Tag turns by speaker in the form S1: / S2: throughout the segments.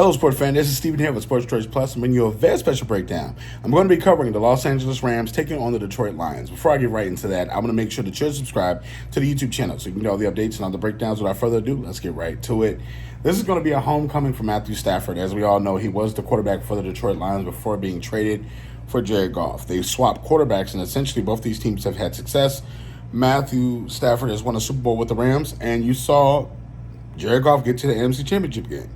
S1: Hello, sports fan. This is Steven here with Sports Choice Plus. I'm bringing you a very special breakdown. I'm going to be covering the Los Angeles Rams taking on the Detroit Lions. Before I get right into that, I'm going to make sure that you're subscribed to the YouTube channel so you can get all the updates and all the breakdowns. Without further ado, let's get right to it. This is going to be a homecoming for Matthew Stafford. As we all know, he was the quarterback for the Detroit Lions before being traded for Jared Goff. They swapped quarterbacks, and essentially both these teams have had success. Matthew Stafford has won a Super Bowl with the Rams, and you saw Jared Goff get to the NFC Championship game.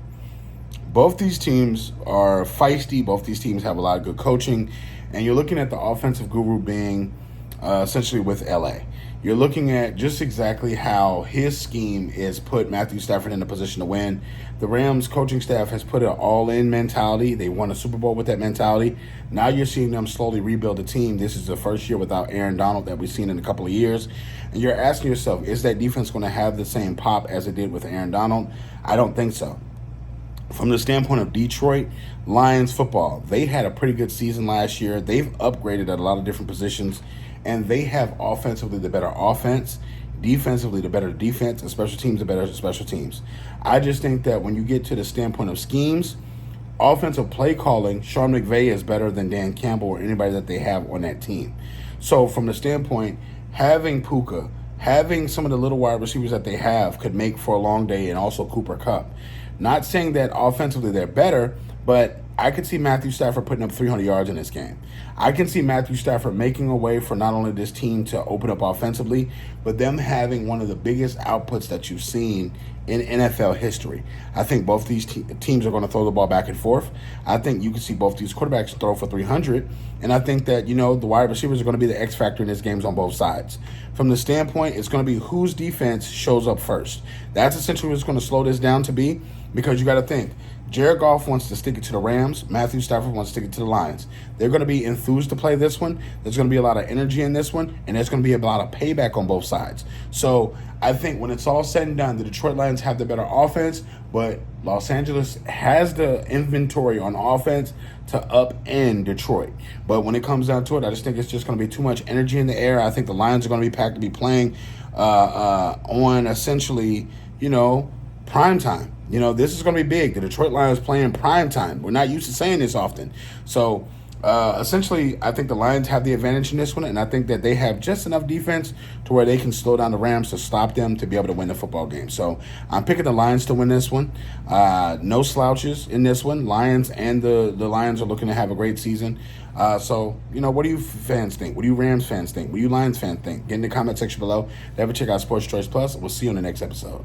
S1: Both these teams are feisty. Both these teams have a lot of good coaching. And you're looking at the offensive guru being essentially with LA. You're looking at just exactly how his scheme is put Matthew Stafford in a position to win. The Rams coaching staff has put an all-in mentality. They won a Super Bowl with that mentality. Now you're seeing them slowly rebuild the team. This is the first year without Aaron Donald that we've seen in a couple of years. And you're asking yourself, is that defense going to have the same pop as it did with Aaron Donald? I don't think so. From the standpoint of Detroit Lions football, they had a pretty good season last year. They've upgraded at a lot of different positions, and they have offensively the better offense, defensively the better defense, and special teams the better special teams. I just think that when you get to the standpoint of schemes, offensive play calling, Sean McVay is better than Dan Campbell or anybody that they have on that team. So from the standpoint, having Puka, having some of the little wide receivers that they have could make for a long day, and also Cooper Kupp. Not saying that offensively they're better, but I could see Matthew Stafford putting up 300 yards in this game. I can see Matthew Stafford making a way for not only this team to open up offensively, but them having one of the biggest outputs that you've seen in NFL history. I think both these teams are going to throw the ball back and forth. I think you can see both these quarterbacks throw for 300, and I think that, the wide receivers are going to be the X factor in this games on both sides. From the standpoint, it's going to be whose defense shows up first. That's essentially what's going to slow this down to be, because you got to think, Jared Goff wants to stick it to the Rams. Matthew Stafford wants to stick it to the Lions. They're going to be enthused to play this one. There's going to be a lot of energy in this one, and there's going to be a lot of payback on both sides. So I think when it's all said and done, the Detroit Lions have the better offense, but Los Angeles has the inventory on offense to upend Detroit. But when it comes down to it, I just think it's just going to be too much energy in the air. I think the Lions are going to be packed to be playing on essentially, prime time. This is going to be big. The Detroit Lions playing prime time. We're not used to saying this often. So, essentially, I think the Lions have the advantage in this one, and I think that they have just enough defense to where they can slow down the Rams to stop them to be able to win the football game. So, I'm picking the Lions to win this one. No slouches in this one. Lions and the Lions are looking to have a great season. So, what do you fans think? What do you Rams fans think? What do you Lions fans think? Get in the comment section below. Never check out Sports Choice Plus. We'll see you on the next episode.